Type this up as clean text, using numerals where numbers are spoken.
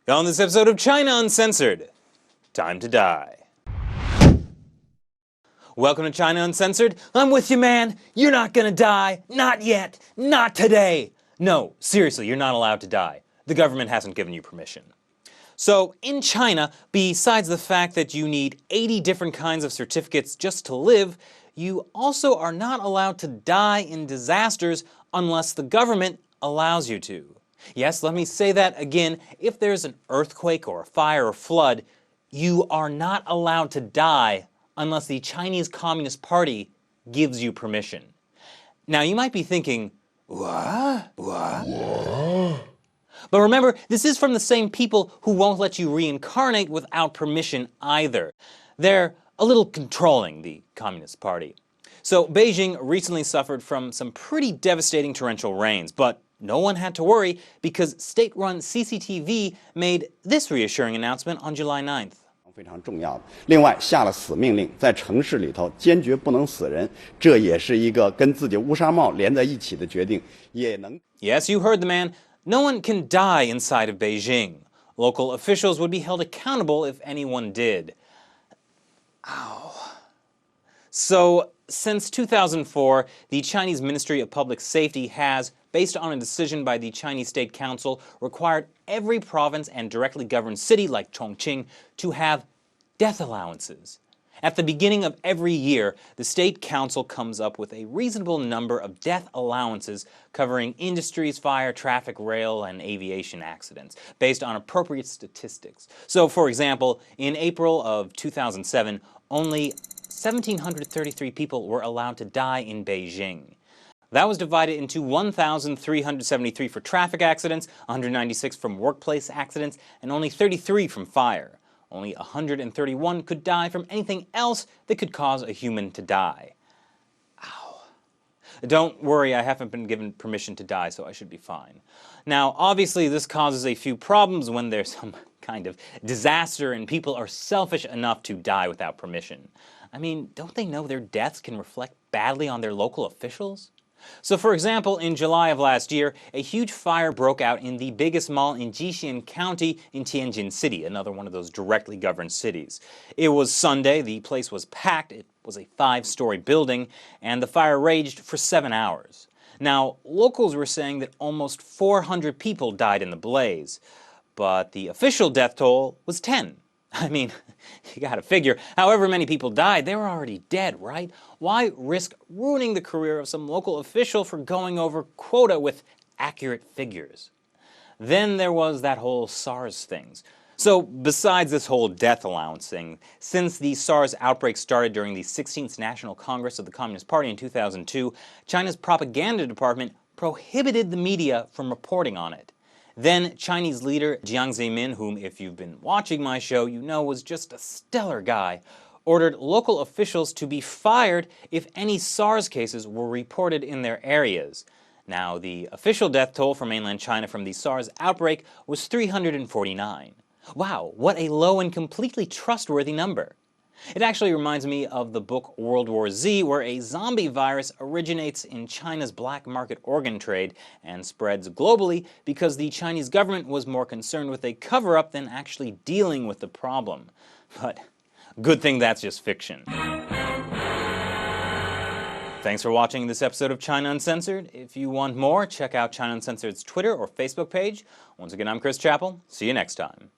On this episode of China Uncensored, time to die. Welcome to China Uncensored. I'm with you, man. You're not gonna die. Not yet. Not today. No, seriously, you're not allowed to die. The government hasn't given you permission. So, in China, besides the fact that you need 80 different kinds of certificates just to live, you also are not allowed to die in disasters unless the government allows you to. Yes, let me say that again. If there's an earthquake or a fire or flood, you are not allowed to die unless the Chinese Communist Party gives you permission. Now, you might be thinking, what? But remember, this is from the same people who won't let you reincarnate without permission either. They're a little controlling, the Communist Party. So Beijing recently suffered from some pretty devastating torrential rains, but no one had to worry because state-run CCTV made this reassuring announcement on July 9th. 非常重要的。另外，下了死命令，在城市里头坚决不能死人，这也是一个跟自己乌纱帽连在一起的决定，也能。Yes, you heard the man. No one can die inside of Beijing. Local officials would be held accountable if anyone did. Ow. So, since 2004, the Chinese Ministry of Public Safety has, based on a decision by the Chinese State Council, required every province and directly governed city like Chongqing to have death allowances. At the beginning of every year, the State Council comes up with a reasonable number of death allowances covering industries, fire, traffic, rail, and aviation accidents, based on appropriate statistics. So, for example, in April of 2007, only 1,733 people were allowed to die in Beijing. That was divided into 1,373 for traffic accidents, 196 from workplace accidents, and only 33 from fire. Only 131 could die from anything else that could cause a human to die. Ow. Don't worry, I haven't been given permission to die, so I should be fine. Now, obviously, this causes a few problems when there's some kind of disaster and people are selfish enough to die without permission. I mean, don't they know their deaths can reflect badly on their local officials? So, for example, in July of last year, a huge fire broke out in the biggest mall in Sichuan County in Tianjin City, another one of those directly governed cities. It was Sunday, the place was packed, it was a 5-story building, and the fire raged for 7 hours. Now, locals were saying that almost 400 people died in the blaze, but the official death toll was 10. I mean, you gotta figure, however many people died, they were already dead, right? Why risk ruining the career of some local official for going over quota with accurate figures? Then there was that whole SARS thing. So besides this whole death allowance thing, since the SARS outbreak started during the 16th National Congress of the Communist Party in 2002, China's propaganda department prohibited the media from reporting on it. Then Chinese leader Jiang Zemin, whom if you've been watching my show you know was just a stellar guy, ordered local officials to be fired if any SARS cases were reported in their areas. Now, the official death toll for mainland China from the SARS outbreak was 349. Wow, what a low and completely trustworthy number. It actually reminds me of the book World War Z, where a zombie virus originates in China's black market organ trade and spreads globally because the Chinese government was more concerned with a cover-up than actually dealing with the problem. But good thing that's just fiction. Thanks for watching this episode of China Uncensored. If you want more, check out China Uncensored's Twitter or Facebook page. Once again, I'm Chris Chappell. See you next time.